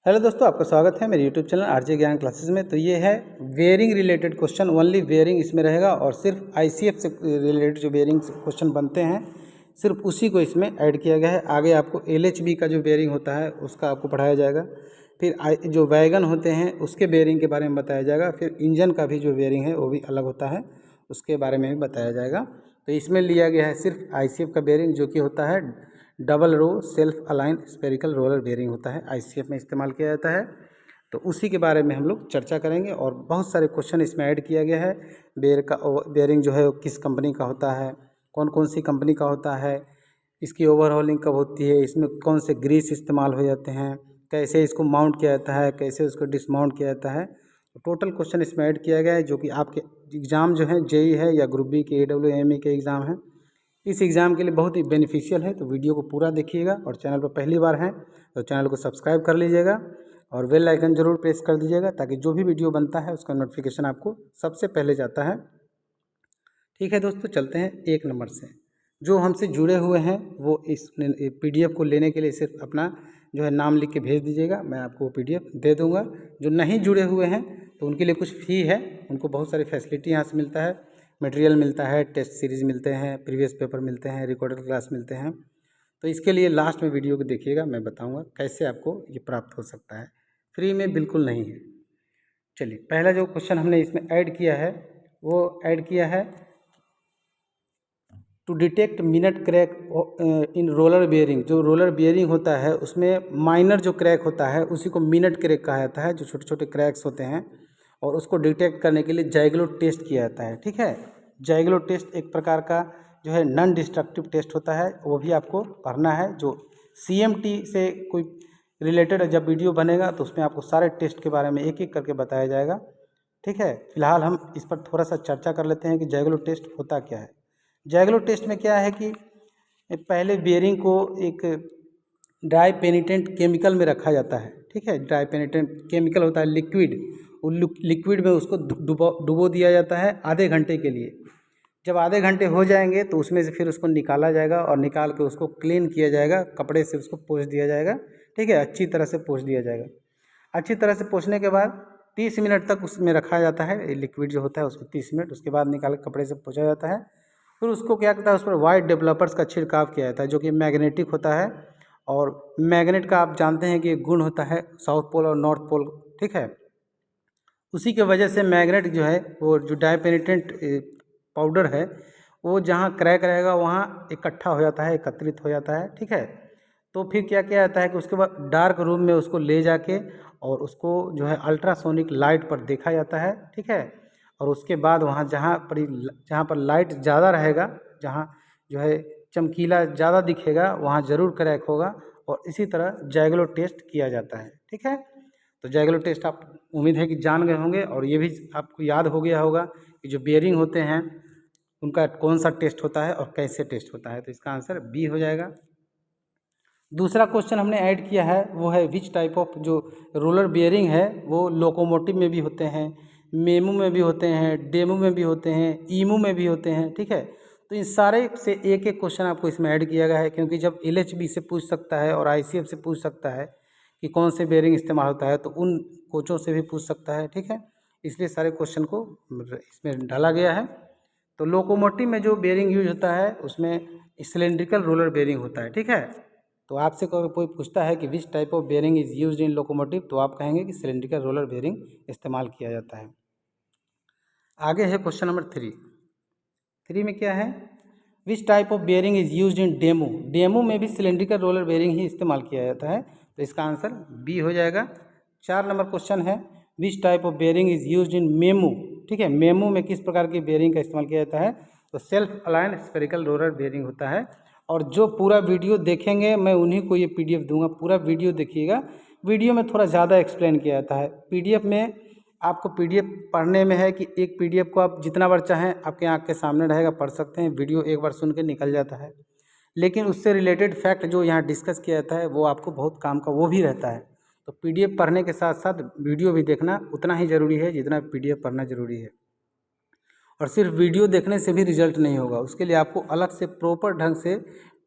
Hello दोस्तों, आपका स्वागत है मेरे यूट्यूब चैनल आरजे ज्ञान क्लासेस में। तो ये है wearing related question, only wearing इसमें रहेगा और सिर्फ आईसीएफ से रिलेटेड जो वेयरिंग क्वेश्चन बनते हैं सिर्फ उसी को इसमें ऐड किया गया है। आगे आपको एलएचबी का जो बेयरिंग होता है उसका आपको पढ़ाया जाएगा, फिर जो वैगन होते हैं उसके बेयरिंग के बारे में बताया जाएगा, फिर इंजन का भी जो बेयरिंग है वो भी अलग होता है उसके बारे में भी बताया जाएगा। तो इसमें लिया गया है सिर्फ आईसीएफ का बेयरिंग, जो कि होता है double row self align spherical roller bearing होता है, आईसीएफ में इस्तेमाल किया जाता है। तो उसी के बारे में हम लोग चर्चा करेंगे और बहुत सारे क्वेश्चन इसमें ऐड किया गया है। बेयरिंग जो है वो किस कंपनी का होता है, कौन कौन सी कंपनी का होता है, इसकी ओवरहॉलिंग कब होती है, इसमें कौन से ग्रीस इस्तेमाल हो जाते हैं, कैसे इसको माउंट किया जाता है, कैसे उसको डिसमाउंट किया जाता है। तो टोटल क्वेश्चन इसमें ऐड किया गया है, जो कि आपके एग्ज़ाम जो है जेई है या ग्रुप बी के AWME के एग्ज़ाम हैं, इस एग्ज़ाम के लिए बहुत ही बेनिफिशियल है। तो वीडियो को पूरा देखिएगा और चैनल पर पहली बार हैं तो चैनल को सब्सक्राइब कर लीजिएगा और बेल आइकन ज़रूर प्रेस कर दीजिएगा, ताकि जो भी वीडियो बनता है उसका नोटिफिकेशन आपको सबसे पहले जाता है। ठीक है दोस्तों, चलते हैं 1 नंबर से। जो हमसे जुड़े हुए हैं वो इस PDF को लेने के लिए सिर्फ अपना जो है नाम लिख के भेज दीजिएगा, मैं आपको वो PDF दे दूँगा। जो नहीं जुड़े हुए हैं तो उनके लिए कुछ फ़ी है, उनको बहुत सारी फैसिलिटी यहाँ से मिलता है, मटेरियल मिलता है, टेस्ट सीरीज़ मिलते हैं, प्रीवियस पेपर मिलते हैं, रिकॉर्डेड क्लास मिलते हैं। तो इसके लिए लास्ट में वीडियो को देखिएगा, मैं बताऊँगा कैसे आपको ये प्राप्त हो सकता है। फ्री में बिल्कुल नहीं है। चलिए, पहला जो क्वेश्चन हमने इसमें ऐड किया है वो ऐड किया है to detect minute crack in roller bearing. जो रोलर बेयरिंग होता है उसमें माइनर जो क्रैक होता है उसी को मिनट क्रैक कहा जाता है, जो छोटे छोटे क्रैक्स होते हैं, और उसको डिटेक्ट करने के लिए जाइग्लो टेस्ट किया जाता है। ठीक है, जाइग्लो टेस्ट एक प्रकार का जो है नॉन डिस्ट्रक्टिव टेस्ट होता है, वो भी आपको पढ़ना है। जो CMT से कोई रिलेटेड जब वीडियो बनेगा तो उसमें आपको सारे टेस्ट के बारे में एक एक करके बताया जाएगा। ठीक है, फिलहाल हम इस पर थोड़ा सा चर्चा कर लेते हैं कि जाइग्लो टेस्ट होता क्या है। जैगलो टेस्ट में क्या है कि पहले बियरिंग को एक ड्राई पेनिटेंट केमिकल में रखा जाता है। ठीक है, ड्राई पेनिटेंट केमिकल होता है लिक्विड, वो लिक्विड में उसको डुबो दिया जाता है आधे घंटे के लिए। जब आधे घंटे हो जाएंगे तो उसमें से फिर उसको निकाला जाएगा और निकाल के उसको क्लीन किया जाएगा, कपड़े से उसको पोंछ दिया जाएगा। ठीक है, अच्छी तरह से पोंछ दिया जाएगा। अच्छी तरह से पोंछने के बाद 30 मिनट तक उसमें रखा जाता है, लिक्विड जो होता है उसको 30 मिनट, उसके बाद निकाल के कपड़े से पोंछा जाता है। फिर उसको क्या करता है, उस पर वाइट डेवलपर्स का छिड़काव किया जाता है, जो कि मैग्नेटिक होता है। और मैग्नेट का आप जानते हैं कि एक गुण होता है साउथ पोल और नॉर्थ पोल। ठीक है, उसी के वजह से मैग्नेट जो है वो जो डाइपेनिटेंट पाउडर है वो जहाँ क्रैक रहेगा वहाँ इकट्ठा हो जाता है, एकत्रित हो जाता है। ठीक है, तो फिर क्या किया जाता है कि उसके बाद डार्क रूम में उसको ले जाके और उसको जो है अल्ट्रासोनिक लाइट पर देखा जाता है। ठीक है, और उसके बाद वहाँ जहाँ पर लाइट ज़्यादा रहेगा, जहाँ जो है चमकीला ज़्यादा दिखेगा, वहाँ ज़रूर क्रैक होगा। और इसी तरह जैगलो टेस्ट किया जाता है। ठीक है, तो जैगलो टेस्ट आप उम्मीद है कि जान गए होंगे, और ये भी आपको याद हो गया होगा कि जो बेयरिंग होते हैं उनका कौन सा टेस्ट होता है और कैसे टेस्ट होता है। तो इसका आंसर बी हो जाएगा। दूसरा क्वेश्चन हमने ऐड किया है वो है विच टाइप ऑफ जो रोलर बेयरिंग है वो लोकोमोटिव में भी होते हैं, मेमू में भी होते हैं, डेमू में भी होते हैं, ईमू में भी होते हैं। ठीक है, तो इन सारे से एक एक क्वेश्चन आपको इसमें ऐड किया गया है, क्योंकि जब LHB से पूछ सकता है और ICF से पूछ सकता है कि कौन से बेयरिंग इस्तेमाल होता है, तो उन कोचों से भी पूछ सकता है। ठीक है, इसलिए सारे क्वेश्चन को इसमें डाला गया है। तो लोकोमोटिव में जो बेयरिंग यूज होता है उसमें सिलेंड्रिकल रोलर बेयरिंग होता है। ठीक है, तो आपसे कोई पूछता है कि विच type of bearing is used in locomotive, तो आप कहेंगे कि सिलेंड्रिकल रोलर बेयरिंग इस्तेमाल किया जाता है। आगे है क्वेश्चन नंबर 3 में क्या है, which type of bearing is used in demo. Demo में भी सिलेंड्रिकल रोलर बेयरिंग ही इस्तेमाल किया जाता है, तो इसका आंसर बी हो जाएगा। 4 नंबर क्वेश्चन है, which type of bearing is used in memo. ठीक है, मेमो में किस प्रकार की बेयरिंग का इस्तेमाल किया जाता है, तो self align spherical roller bearing होता है। और जो पूरा वीडियो देखेंगे मैं उन्हीं को ये PDF दूंगा, पूरा वीडियो देखिएगा। वीडियो में थोड़ा ज़्यादा एक्सप्लेन किया जाता है, PDF में आपको PDF पढ़ने में है कि एक PDF को आप जितना बार चाहें आपके आँख के सामने रहेगा, पढ़ सकते हैं, वीडियो एक बार सुन के निकल जाता है। लेकिन उससे रिलेटेड फैक्ट जो यहाँ डिस्कस किया जाता है वो आपको बहुत काम का वो भी रहता है। तो PDF पढ़ने के साथ साथ वीडियो भी देखना उतना ही ज़रूरी है जितना PDF पढ़ना ज़रूरी है। और सिर्फ वीडियो देखने से भी रिजल्ट नहीं होगा, उसके लिए आपको अलग से प्रॉपर ढंग से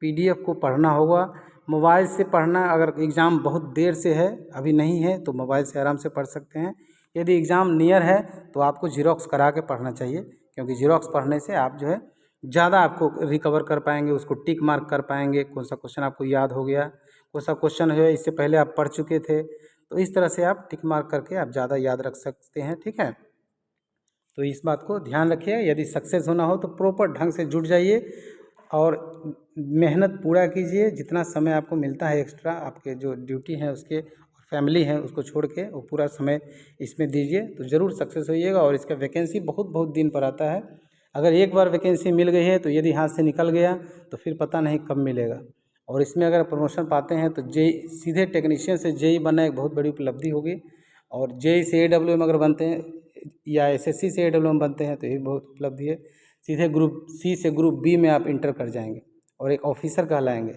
PDF को पढ़ना होगा, मोबाइल से पढ़ना, अगर एग्ज़ाम बहुत देर से है, अभी नहीं है, तो मोबाइल से आराम से पढ़ सकते हैं। यदि एग्ज़ाम नियर है तो आपको ज़ेरॉक्स करा के पढ़ना चाहिए, क्योंकि ज़ेरॉक्स पढ़ने से आप जो है ज़्यादा आपको रिकवर कर पाएंगे, उसको टिक मार्क कर पाएंगे, कौन सा क्वेश्चन आपको याद हो गया, कौन सा क्वेश्चन है इससे पहले आप पढ़ चुके थे, तो इस तरह से आप टिक मार्क करके आप ज़्यादा याद रख सकते हैं। ठीक है, तो इस बात को ध्यान रखिए। यदि सक्सेस होना हो तो प्रॉपर ढंग से जुट जाइए और मेहनत पूरा कीजिए। जितना समय आपको मिलता है एक्स्ट्रा, आपके जो ड्यूटी है उसके, फैमिली है उसको छोड़ के, वो पूरा समय इसमें दीजिए, तो ज़रूर सक्सेस होइएगा। और इसका वैकेंसी बहुत बहुत दिन पर आता है। अगर एक बार वैकेंसी मिल गई है तो यदि हाथ से निकल गया तो फिर पता नहीं कब मिलेगा। और इसमें अगर प्रमोशन पाते हैं तो जेई सीधे टेक्नीशियन से जेई बनना एक बहुत बड़ी उपलब्धि होगी। और जेई से एडब्ल्यूएम अगर बनते हैं या एसएससी से एडब्ल्यूएम बनते हैं तो ये बहुत उपलब्धि है। सीधे ग्रुप सी से ग्रुप बी में आप इंटर कर जाएंगे और एक ऑफिसर कहलाएंगे।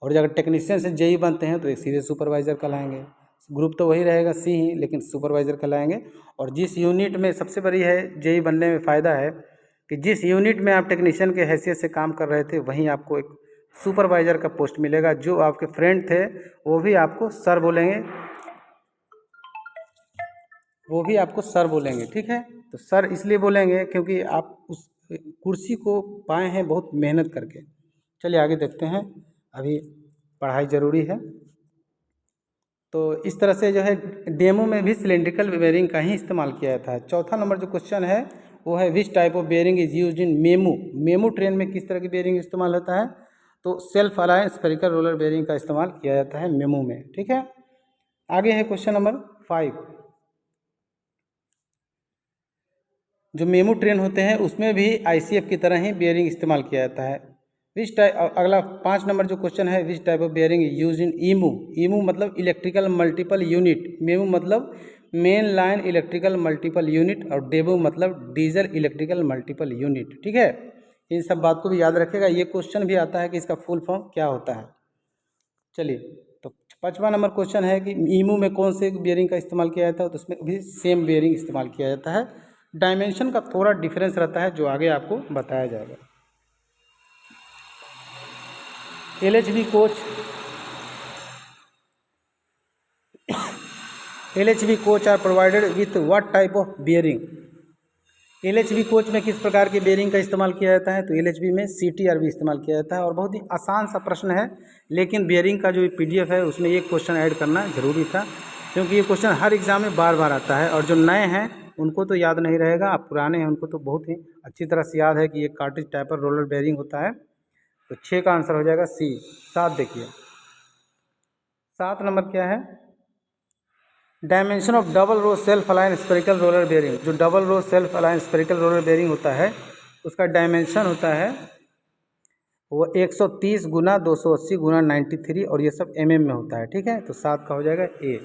और अगर टेक्नीशियन से जेई बनते हैं तो एक सीधे सुपरवाइज़र कहलाएंगे। ग्रुप तो वही रहेगा सी ही, लेकिन सुपरवाइज़र कहलाएंगे। और जिस यूनिट में सबसे बड़ी है जेई बनने में फ़ायदा है कि जिस यूनिट में आप टेक्नीशियन के हैसियत से काम कर रहे थे वहीं आपको एक सुपरवाइज़र का पोस्ट मिलेगा। जो आपके फ्रेंड थे वो भी आपको सर बोलेंगे, वो भी आपको सर बोलेंगे। ठीक है, तो सर इसलिए बोलेंगे क्योंकि आप उस कुर्सी को पाए हैं बहुत मेहनत करके। चलिए आगे देखते हैं, अभी पढ़ाई ज़रूरी है। तो इस तरह से जो है डेमो में भी सिलेंड्रिकल बेयरिंग का ही इस्तेमाल किया जाता है। चौथा नंबर जो क्वेश्चन है वो है which type of bearing is used in MEMU. MEMU train में किस तरह की बेयरिंग इस्तेमाल होता है? तो self align spherical roller bearing का इस्तेमाल किया जाता है मेमू में। ठीक है, आगे है क्वेश्चन नंबर 5। जो मेमू ट्रेन होते हैं उसमें भी आईसीएफ की तरह ही बेयरिंग इस्तेमाल किया जाता है। विच टाइप, अगला 5 नंबर जो क्वेश्चन है, which type of bearing use in EMU. EMU मतलब इलेक्ट्रिकल मल्टीपल यूनिट, मेमू मतलब main line electrical multiple unit, और डेमू मतलब डीजल इलेक्ट्रिकल मल्टीपल यूनिट। ठीक है, इन सब बात को भी याद रखेगा। ये क्वेश्चन भी आता है कि इसका फुल फॉर्म क्या होता है। चलिए, तो 5वां नंबर क्वेश्चन है कि ईमू में कौन से बेयरिंग का इस्तेमाल किया जाता है? तो उसमें भी सेम बेयरिंग इस्तेमाल किया जाता है। डायमेंशन का थोड़ा डिफरेंस रहता है जो आगे आपको बताया जाएगा। LHB coach are provided with what type of bearing. LHB coach में किस प्रकार के बेयरिंग का इस्तेमाल किया जाता है? तो LHB में CTRB इस्तेमाल किया जाता है। और बहुत ही आसान सा प्रश्न है, लेकिन बेयरिंग का जो PDF है उसमें ये क्वेश्चन ऐड करना ज़रूरी था, क्योंकि ये क्वेश्चन हर एग्ज़ाम में बार बार आता है। और जो नए हैं उनको तो याद नहीं रहेगा, आप पुराने हैं उनको तो बहुत ही अच्छी तरह से याद है कि ये कार्ट्रिज टाइपर रोलर बेयरिंग होता है। तो 6 का आंसर हो जाएगा C। 7 देखिए, 7 नंबर क्या है? Dimension of double row self align spherical roller bearing. जो double row self align spherical roller bearing होता है उसका डायमेंशन होता है वो 130 गुना 280 गुना 93, और ये सब mm में होता है। ठीक है, तो 7 का हो जाएगा A।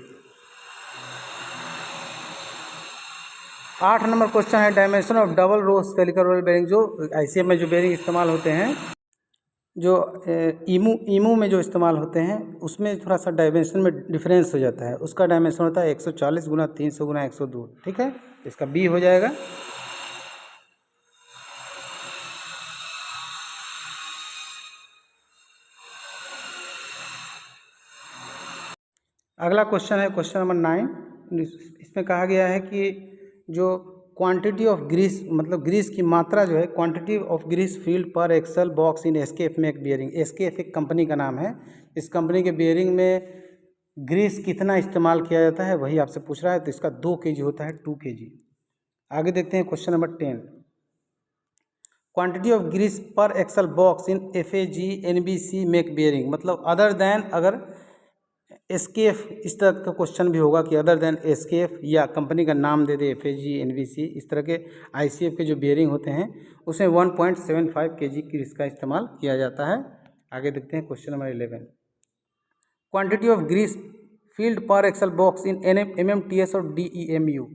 8 नंबर क्वेश्चन है dimension of double row spherical roller bearing. जो ICF में जो बेयरिंग इस्तेमाल होते हैं, जो ईमू में जो इस्तेमाल होते हैं उसमें थोड़ा सा डायमेंशन में डिफरेंस हो जाता है। उसका डायमेंशन होता है 140 गुना 300 गुना 102। ठीक है, इसका B हो जाएगा। अगला क्वेश्चन है क्वेश्चन नंबर 9। इसमें कहा गया है कि जो क्वांटिटी ऑफ ग्रीस, मतलब ग्रीस की मात्रा जो है, क्वांटिटी ऑफ ग्रीस फील्ड पर axle box in SKF make bearing. SKF एक कंपनी का नाम है। इस कंपनी के बियरिंग में ग्रीस कितना इस्तेमाल किया जाता है वही आपसे पूछ रहा है। तो इसका 2 kg होता है, 2 kg। आगे देखते हैं question number 10। Quantity of grease per axle box in FAG NBC make bearing, मतलब अदर देन, अगर SKF, इस तरह का क्वेश्चन भी होगा कि अदर देन SKF, या कंपनी का नाम दे दे FAG NBC, इस तरह के ICF के जो बियरिंग होते हैं उसमें 1.75 kg ग्रीस का इस्तेमाल किया जाता है। आगे देखते हैं question number 11। Quantity of grease filled पर एक्सल बॉक्स इन MMTS और DEMU।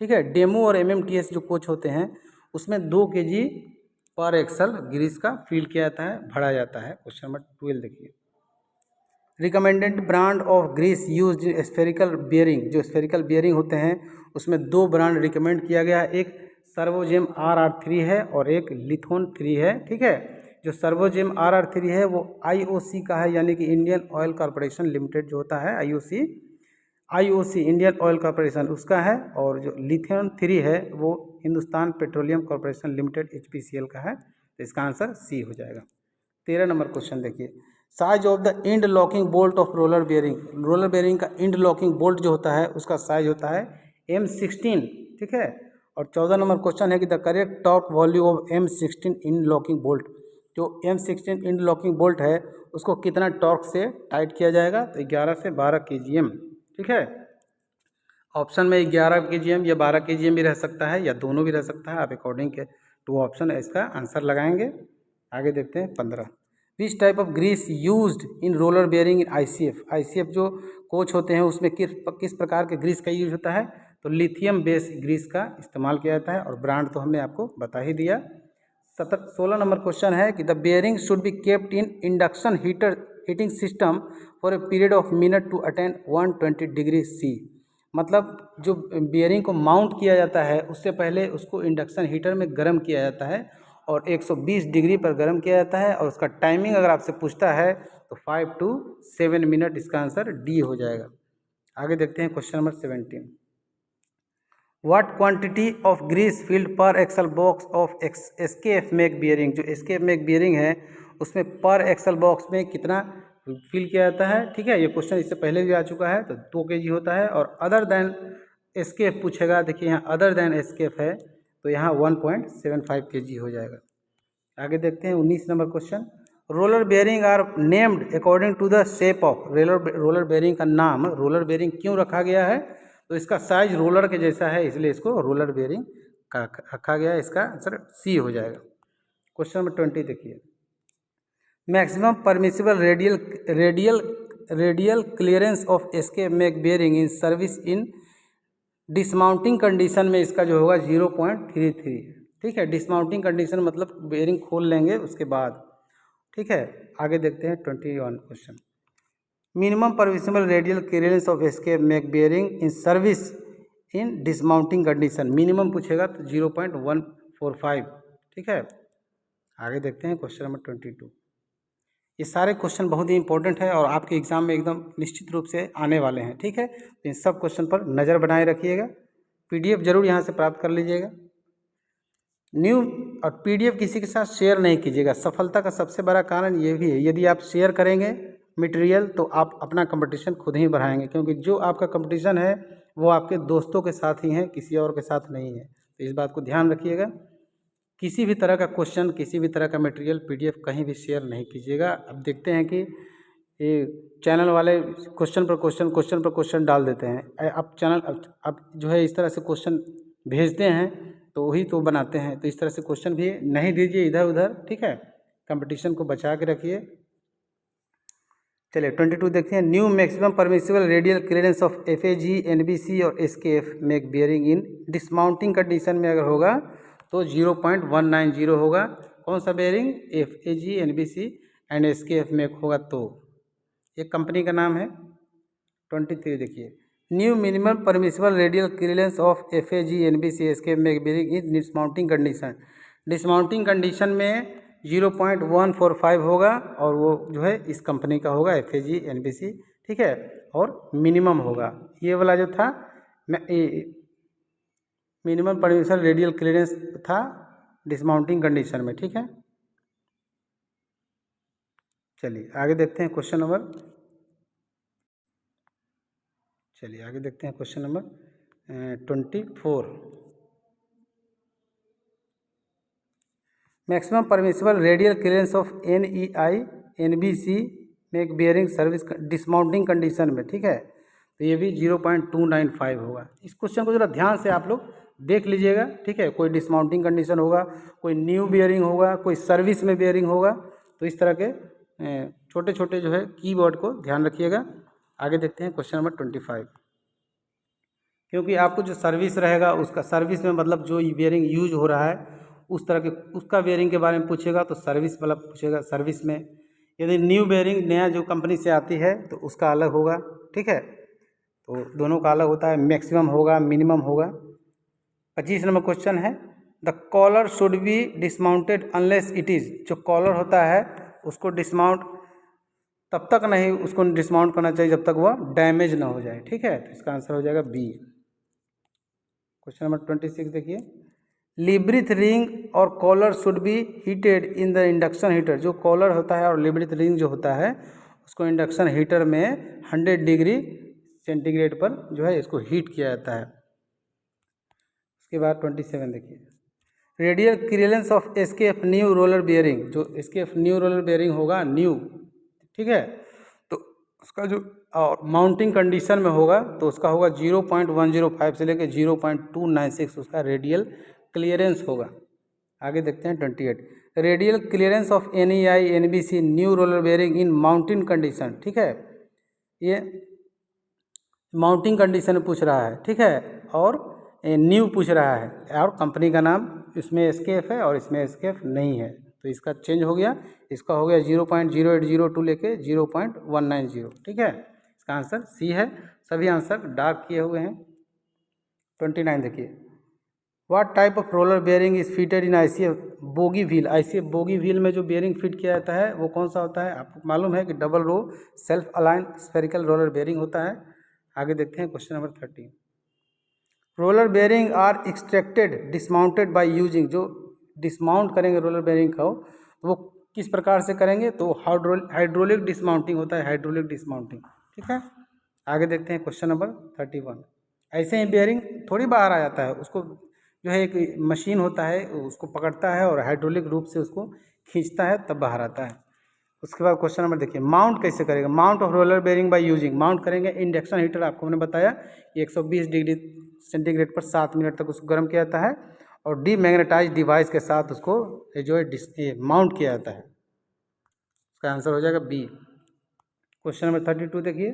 ठीक है, डेमो और MMTS जो कोच होते हैं उसमें 2 kg पर एक्सल ग्रीस का फील्ड किया जाता है, भरा जाता है। क्वेश्चन नंबर 12 देखिए। Recommended brand of grease use in spherical bearing. जो स्फेरिकल बियरिंग होते हैं उसमें 2 ब्रांड रिकमेंड किया गया है, एक सर्वोजेम RR3 है और एक लिथोन 3 है। ठीक है, जो सर्वोजेम RR3 है वो IOC का है, यानी कि इंडियन ऑयल कॉरपोरेशन लिमिटेड जो होता है IOC इंडियन ऑयल कॉरपोरेशन उसका है। और जो लिथियम 3 है वो Hindustan petroleum corporation limited HPCL का है। तो इसका आंसर C हो जाएगा। 13 नंबर क्वेश्चन देखिए, size of the end locking bolt of roller bearing. Roller bearing का इंड लॉकिंग बोल्ट जो होता है उसका साइज होता है M16, ठीक है। और 14 नंबर क्वेश्चन है कि the correct torque value of M16 end locking bolt. जो M16 इंड लॉकिंग बोल्ट है उसको कितना टॉर्क से टाइट किया जाएगा, तो 11 से 12 kgm, ठीक है। ऑप्शन में 11 kgm या 12 kgm भी रह सकता है या दोनों भी रह सकता है, आप अकॉर्डिंग के टू ऑप्शन इसका आंसर लगाएंगे। आगे देखते हैं 15, which type of grease used in roller bearing in ICF जो कोच होते हैं उसमें किस प्रकार के ग्रीस का यूज होता है, तो लिथियम बेस ग्रीस का इस्तेमाल किया जाता है। और ब्रांड तो हमने आपको बता ही दिया। 16 नंबर क्वेश्चन है कि the bearing should be kept in induction heating system for a period of minute to attend 120 degree C। मतलब जो बेयरिंग को माउंट किया जाता है उससे पहले उसको इंडक्शन हीटर में गर्म किया जाता है और 120 डिग्री पर गर्म किया जाता है। और उसका टाइमिंग अगर आपसे पूछता है तो 5 to 7 मिनट, इसका आंसर D हो जाएगा। आगे देखते हैं question number 17, what quantity of grease filled पर axle box of SKF make bearing. जो SKF मैक बियरिंग है उसमें पर एक्सल बॉक्स में कितना फिल किया जाता है, ठीक है। ये क्वेश्चन इससे पहले भी आ चुका है। तो 2 kg होता है। और अदर देन SKF पूछेगा, देखिए यहाँ अदर देन SKF है तो यहाँ 1.75 kg हो जाएगा। आगे देखते हैं 19 number question, roller bearing are named according to the shape of. Roller bearing का नाम रोलर बेयरिंग क्यों रखा गया है, तो इसका साइज रोलर के जैसा है इसलिए इसको रोलर बेयरिंग का रखा गया है। इसका आंसर C हो जाएगा। क्वेश्चन नंबर 20 देखिए, maximum permissible radial clearance of SKF make bearing in service in dismounting condition में इसका जो होगा 0.33, ठीक है। डिसमाउंटिंग कंडीशन मतलब बेयरिंग खोल लेंगे उसके बाद, ठीक है। आगे देखते हैं 21 question, minimum permissible radial clearance of SKF make bearing in service in dismounting condition. Minimum पूछेगा तो 0.145, ठीक है। आगे देखते हैं क्वेश्चन नंबर 22। ये सारे क्वेश्चन बहुत ही इंपॉर्टेंट है और आपके एग्जाम में एकदम निश्चित रूप से आने वाले हैं, ठीक है। तो इन सब क्वेश्चन पर नज़र बनाए रखिएगा। PDF जरूर यहाँ से प्राप्त कर लीजिएगा। न्यू और PDF किसी के साथ शेयर नहीं कीजिएगा। सफलता का सबसे बड़ा कारण ये भी है, यदि आप शेयर करेंगे मटेरियल तो आप अपना कंपटीशन खुद ही बढ़ाएंगे, क्योंकि जो आपका कंपटीशन है वो आपके दोस्तों के साथ ही है, किसी और के साथ नहीं है। तो इस बात को ध्यान रखिएगा। किसी भी तरह का क्वेश्चन, किसी भी तरह का मटेरियल PDF कहीं भी शेयर नहीं कीजिएगा। अब देखते हैं कि ये चैनल वाले क्वेश्चन पर क्वेश्चन डाल देते हैं। अब चैनल अब जो है इस तरह से क्वेश्चन भेजते हैं तो वही तो बनाते हैं। तो इस तरह से क्वेश्चन भी नहीं दीजिए इधर उधर, ठीक है। कंपटीशन को बचा के रखिए। चलिए 22 देखते हैं, new maximum permissible radial clearance of FAG NBC और SKF make bearing in dismounting condition में अगर होगा तो 0.190 होगा। कौन सा bearing, FAG NBC and SKF make होगा। तो ये कंपनी का नाम है। 23 देखिए, new minimum permissible radial clearance of FAG NBC SKF make bearing in dismounting condition. Dismounting condition में 0.145 होगा और वो जो है इस कंपनी का होगा FAG NBC, ठीक है। और मिनिमम होगा ये वाला जो था मिनिमम परमिसिबल रेडियल क्लियरेंस था डिसमाउंटिंग कंडीशन में, ठीक है। चलिए आगे देखते हैं question number 24। Maximum permissible radial clearance of NEI NBC make bearing service dismounting condition में, ठीक है। तो ये भी 0.295 होगा। इस क्वेश्चन को जरा ध्यान से आप लोग देख लीजिएगा, ठीक है। कोई डिसमाउंटिंग कंडीशन होगा, कोई न्यू बियरिंग होगा, कोई सर्विस में बियरिंग होगा। तो इस तरह के छोटे छोटे जो है कीवर्ड को ध्यान रखिएगा। आगे देखते हैं क्वेश्चन नंबर 25, क्योंकि आपको जो सर्विस रहेगा उसका सर्विस में मतलब जो बियरिंग यूज हो रहा है उस तरह के उसका बेयरिंग के बारे में पूछेगा तो सर्विस वाला पूछेगा सर्विस में। यदि न्यू बेयरिंग नया जो कंपनी से आती है तो उसका अलग होगा, ठीक है। तो दोनों का अलग होता है, मैक्सिमम होगा, मिनिमम होगा। 25 नंबर क्वेश्चन है, the collar should be dismounted unless it is, जो कॉलर होता है उसको डिसमाउंट तब तक नहीं उसको डिसमाउंट करना चाहिए जब तक वह डैमेज ना हो जाए। ठीक है, तो इसका आंसर हो जाएगा बी। क्वेश्चन नंबर 26 देखिए, लिब्रिथ रिंग और collar should be heated in the induction heater, जो कॉलर होता है और लिब्रिथ रिंग जो होता है उसको इंडक्शन हीटर में 100 डिग्री सेंटीग्रेड पर जो है इसको हीट किया जाता है। उसके बाद 27 देखिए, radial clearance of SKF new roller bearing, जो एसकेएफ न्यू रोलर बेयरिंग होगा न्यू, ठीक है, तो उसका जो माउंटिंग कंडीशन में होगा तो उसका होगा 0.105 से लेकर 0.296 उसका रेडियल क्लियरेंस होगा। आगे देखते हैं 28, radial clearance of NEI NBC new roller bearing in mounting condition. ठीक है, ये माउंटिंग कंडीशन में पूछ रहा है। ठीक है, और न्यू पूछ रहा है और कंपनी का नाम, इसमें एसकेएफ है और इसमें एसकेएफ नहीं है, तो इसका चेंज हो गया, इसका हो गया 0.0802 लेके 0.190। ठीक है, इसका आंसर सी है। सभी आंसर डार्क किए हुए हैं। 29 देखिए, what type of roller bearing is fitted in ICF bogie wheel. ICF bogie wheel में जो बेयरिंग फिट किया जाता है वो कौन सा होता है? आपको मालूम है कि double row self align spherical roller bearing होता है। आगे देखते हैं question number 30, roller bearing are extracted dismounted by using, जो डिसमाउंट करेंगे रोलर बेयरिंग को तो वो किस प्रकार से करेंगे? तो हाइड्रोलिक डिसमाउंटिंग होता है, हाइड्रोलिक डिसमाउंटिंग। ठीक है, आगे देखते हैं क्वेश्चन नंबर 31, ऐसे ही बेयरिंग थोड़ी बाहर आ जाता है, उसको जो है एक मशीन होता है उसको पकड़ता है और हाइड्रोलिक रूप से उसको खींचता है तब बाहर आता है। उसके बाद क्वेश्चन नंबर देखिए, माउंट कैसे करेगा? Mount of roller bearing by using, mount करेंगे इंडक्शन हीटर, आपको मैंने बताया कि 120 डिग्री सेंटीग्रेड पर 7 मिनट तक उसको गर्म किया जाता है और डीमैग्नेटाइज डिवाइस के साथ उसको जो है माउंट किया जाता है। इसका आंसर हो जाएगा बी। क्वेश्चन नंबर 32 देखिए,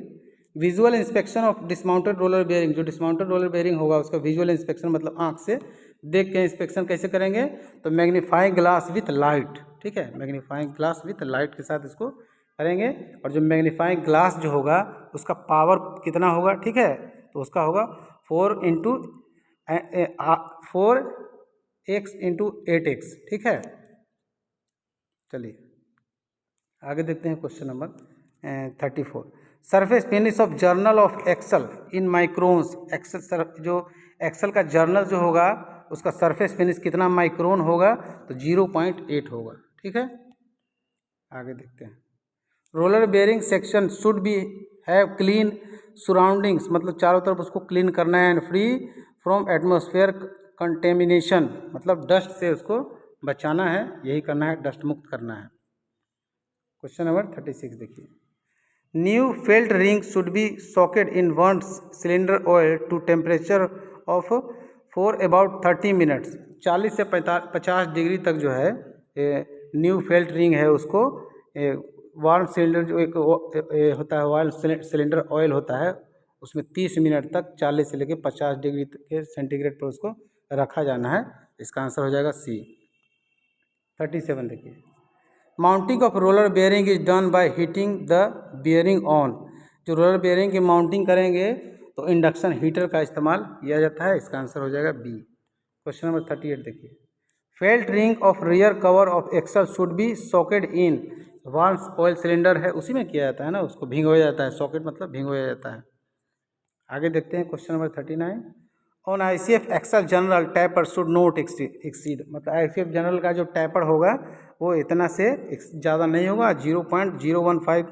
visual inspection of dismounted roller bearing, जो डिसमाउंटेड रोलर बेयरिंग होगा उसका विजुअल इंस्पेक्शन मतलब आंख से देख के इंस्पेक्शन कैसे करेंगे? तो मैग्नीफाइंग ग्लास विथ लाइट। ठीक है, मैग्नीफाइंग ग्लास विथ लाइट के साथ इसको करेंगे और जो मैग्नीफाइंग ग्लास जो होगा उसका पावर कितना होगा? ठीक है, तो उसका होगा 4x इंटू 8x। ठीक है, चलिए आगे देखते हैं question number 34, surface finish of journal of axle in microns. Axle जो एक्सेल का जर्नल जो होगा उसका सरफेस फिनिश कितना माइक्रोन होगा? तो 0.8 होगा। ठीक है, आगे देखते हैं, roller bearing section should be have clean surroundings, मतलब चारों तरफ उसको क्लीन करना है, and free from atmosphere contamination, मतलब डस्ट से उसको बचाना है, यही करना है, डस्ट मुक्त करना है। क्वेश्चन नंबर 36 देखिए, new felt ring should be socket in one cylinder oil to temperature of for about 30 minutes, 40 से 50 डिग्री तक जो है न्यू फेल्ट रिंग है उसको वार्म सिलेंडर जो एक होता है वार्म सिलेंडर ऑयल होता है उसमें 30 मिनट तक 40 से लेकर 50 डिग्री के सेंटीग्रेड पर उसको रखा जाना है। इसका आंसर हो जाएगा सी। 37 देखिए, mounting of roller bearing is done by heating the bearing on, जो रोलर बेयरिंग की माउंटिंग करेंगे तो इंडक्शन हीटर का इस्तेमाल किया जाता है। इसका आंसर हो जाएगा बी। क्वेश्चन नंबर 38 देखिए, felt ring of rear cover of axle should be socket in warm oil cylinder है उसी में किया जाता है ना, उसको भिगोया जाता है, सॉकेट मतलब भिगोया जाता है। आगे देखते हैं question number 39, on ICF axle journal taper should not exceed, मतलब ICF जनरल का जो टैपर होगा वो इतना से ज़्यादा नहीं होगा, 0.015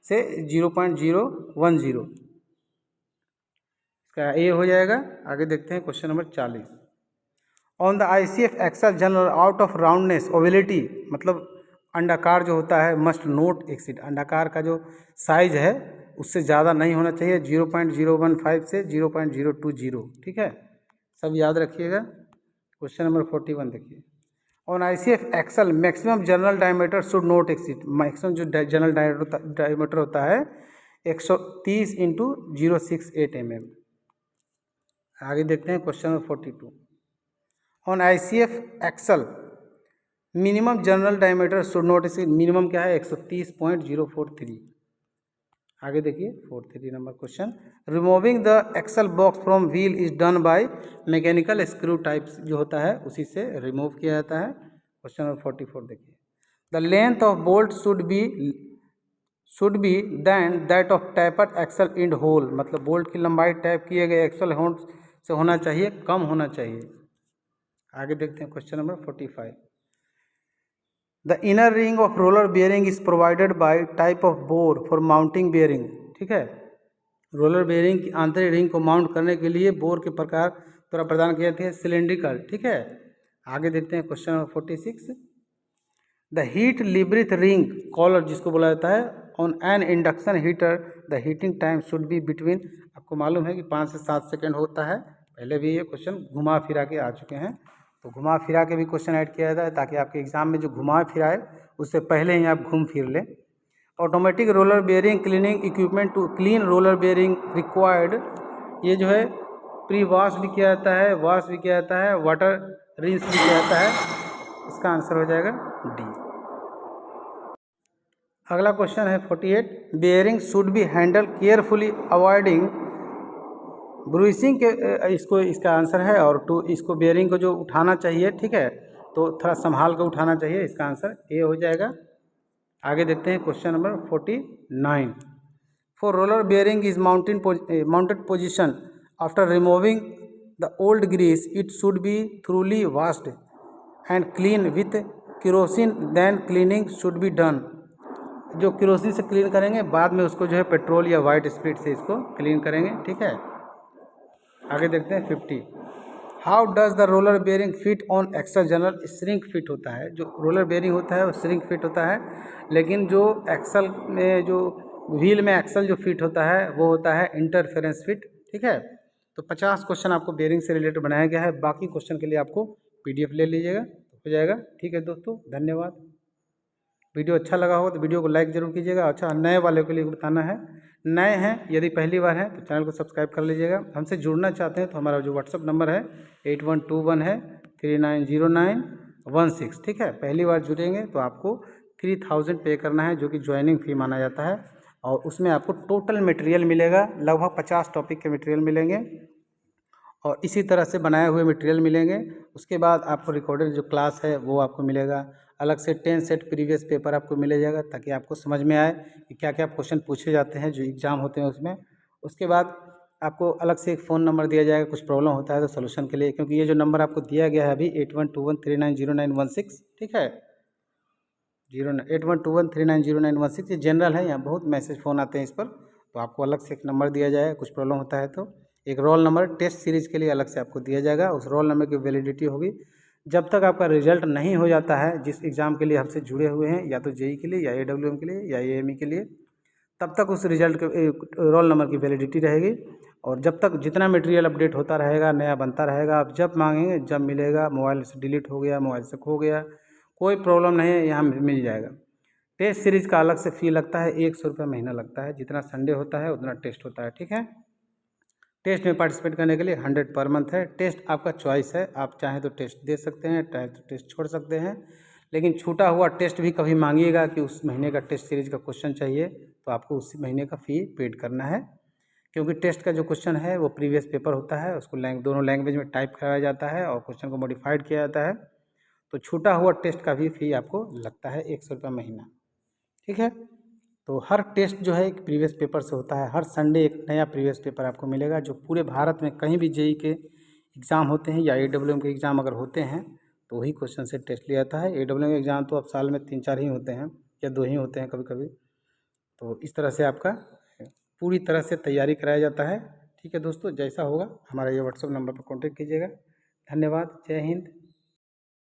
से 0.010, इसका ए हो जाएगा। आगे देखते हैं question number 40, on the ICF axle journal out of roundness ovality, मतलब अंडाकार जो होता है मस्ट नोट एक्सीड, अंडाकार का जो साइज है उससे ज़्यादा नहीं होना चाहिए, 0.015 से 0.020। ठीक है, सब याद रखिएगा। क्वेश्चन नंबर 41 देखिए, on ICF axle maximum journal diameter should not exceed, maximum जो जनरल डायमीटर होता है 130 इंटू 068 mm। आगे देखते हैं question number 42, on ICF axle minimum journal diameter should not exceed, minimum क्या है 130.043। आगे देखिए 43 number question, removing the axle box from wheel is done by mechanical screw types, जो होता है उसी से रिमूव किया जाता है। क्वेश्चन नंबर 44 देखिए, the length of bolt should be than that of tapered axle end hole, मतलब बोल्ट की लंबाई टैप किए गए एक्सल होल से होना चाहिए, कम होना चाहिए। आगे देखते हैं question number 45, the inner ring of roller bearing is provided by type of bore for mounting bearing, ठीक है। रोलर बेयरिंग की आंतरिक रिंग को माउंट करने के लिए बोर के प्रकार द्वारा प्रदान किए जाते हैं, सिलेंड्रिकल, ठीक है। आगे देखते हैं question number 46, the heat labyrinth ring collar जिसको बोला जाता है on an induction heater the heating time should be between, आपको मालूम है कि 5 से 7 सेकेंड होता है। पहले भी ये क्वेश्चन घुमा फिरा के आ चुके हैं, तो घुमा फिरा के भी क्वेश्चन ऐड किया जाता है ताकि आपके एग्जाम में जो घुमा फिराए उससे पहले ही आप घूम फिर लें। Automatic roller bearing cleaning equipment to clean roller bearing required, ये जो है प्री वॉश भी किया जाता है, वॉश भी किया जाता है, वाटर रिंस भी किया जाता है। इसका आंसर हो जाएगा डी। अगला क्वेश्चन है 48, bearing should be handle carefully avoiding bruising के, इसका आंसर है, और टू इसको बेयरिंग को जो उठाना चाहिए, ठीक है, तो थोड़ा संभाल कर उठाना चाहिए, इसका आंसर ए हो जाएगा। आगे देखते हैं question number 49, for roller bearing is mounted position after removing the old grease it should be thoroughly washed and clean with kerosene then cleaning should be done, जो केरोसिन से क्लीन करेंगे, बाद में उसको जो है पेट्रोल या वाइट स्पिरिट से इसको क्लीन करेंगे, ठीक है। आगे देखते हैं 50, how does the roller bearing fit on axle journal, shrink fit होता है, जो रोलर बेयरिंग होता है वो श्रिंक फिट होता है, लेकिन जो एक्सल में जो व्हील में एक्सल जो फिट होता है वो होता है इंटरफेरेंस फिट, ठीक है। तो 50 क्वेश्चन आपको बेयरिंग से रिलेटेड बनाया गया है, बाकी क्वेश्चन के लिए आपको PDF ले लीजिएगा, हो जाएगा, ठीक है दोस्तों, धन्यवाद। वीडियो अच्छा लगा हो तो वीडियो को लाइक जरूर कीजिएगा। अच्छा, नए वाले के लिए बताना है, नए हैं यदि पहली बार हैं तो चैनल को सब्सक्राइब कर लीजिएगा। हमसे जुड़ना चाहते हैं तो हमारा जो व्हाट्सअप नंबर है 8121 है 390916, ठीक है। पहली बार जुड़ेंगे तो आपको 3000 पे करना है, जो कि ज्वाइनिंग फ़ी माना जाता है, और उसमें आपको टोटल मटेरियल मिलेगा, लगभग 50 टॉपिक के मटेरियल मिलेंगे और इसी तरह से बनाए हुए मटेरियल मिलेंगे। उसके बाद आपको रिकॉर्डेड जो क्लास है वो आपको मिलेगा, अलग से 10 सेट प्रीवियस पेपर आपको मिल जाएगा, ताकि आपको समझ में आए कि क्या क्या क्वेश्चन पूछे जाते हैं जो एग्ज़ाम होते हैं उसमें। उसके बाद आपको अलग से एक फ़ोन नंबर दिया जाएगा, कुछ प्रॉब्लम होता है तो सोल्यूशन के लिए, क्योंकि ये जो नंबर आपको दिया गया है अभी 8121390916, ठीक है, 8121390916, ये जनरल है, यहाँ बहुत मैसेज फ़ोन आते हैं इस पर, तो आपको अलग से एक नंबर दिया जाएगा, कुछ प्रॉब्लम होता है तो। एक रोल नंबर टेस्ट सीरीज़ के लिए अलग से आपको दिया जाएगा, उस रोल नंबर की वैलिडिटी होगी जब तक आपका रिजल्ट नहीं हो जाता है, जिस एग्ज़ाम के लिए हमसे जुड़े हुए हैं, या तो जेई के लिए या AWM के लिए या AME के लिए, तब तक उस रिजल्ट के रोल नंबर की वैलिडिटी रहेगी। और जब तक जितना मटेरियल अपडेट होता रहेगा, नया बनता रहेगा, आप जब मांगेंगे जब मिलेगा। मोबाइल से डिलीट हो गया, मोबाइल से खो गया, कोई प्रॉब्लम नहीं है, यहाँ मिल जाएगा। टेस्ट सीरीज़ का अलग से फ़ी लगता है, 100 रुपये महीना लगता है, जितना संडे होता है उतना टेस्ट होता है, ठीक है। टेस्ट में पार्टिसिपेट करने के लिए 100 पर मंथ है। टेस्ट आपका चॉइस है, आप चाहें तो टेस्ट दे सकते हैं, चाहे तो टेस्ट छोड़ सकते हैं, लेकिन छूटा हुआ टेस्ट भी कभी मांगिएगा कि उस महीने का टेस्ट सीरीज़ का क्वेश्चन चाहिए तो आपको उसी महीने का फ़ी पेड करना है, क्योंकि टेस्ट का जो क्वेश्चन है वो प्रीवियस पेपर होता है, उसको दोनों लैंग्वेज में टाइप कराया जाता है और क्वेश्चन को मॉडिफाइड किया जाता है, तो छूटा हुआ टेस्ट का भी फ़ी आपको लगता है 100 रुपये महीना, ठीक है। तो हर टेस्ट जो है एक प्रीवियस पेपर से होता है, हर संडे एक नया प्रीवियस पेपर आपको मिलेगा, जो पूरे भारत में कहीं भी जेई के एग्ज़ाम होते हैं या AWM के एग्ज़ाम अगर होते हैं तो वही क्वेश्चन से टेस्ट लिया जाता है। AWM के एग्ज़ाम तो अब साल में 3-4 ही होते हैं या 2 ही होते हैं कभी कभी, तो इस तरह से आपका पूरी तरह से तैयारी कराया जाता है, ठीक है दोस्तों। जैसा होगा हमारा ये व्हाट्सअप नंबर पर कॉन्टेक्ट कीजिएगा। धन्यवाद, जय हिंद।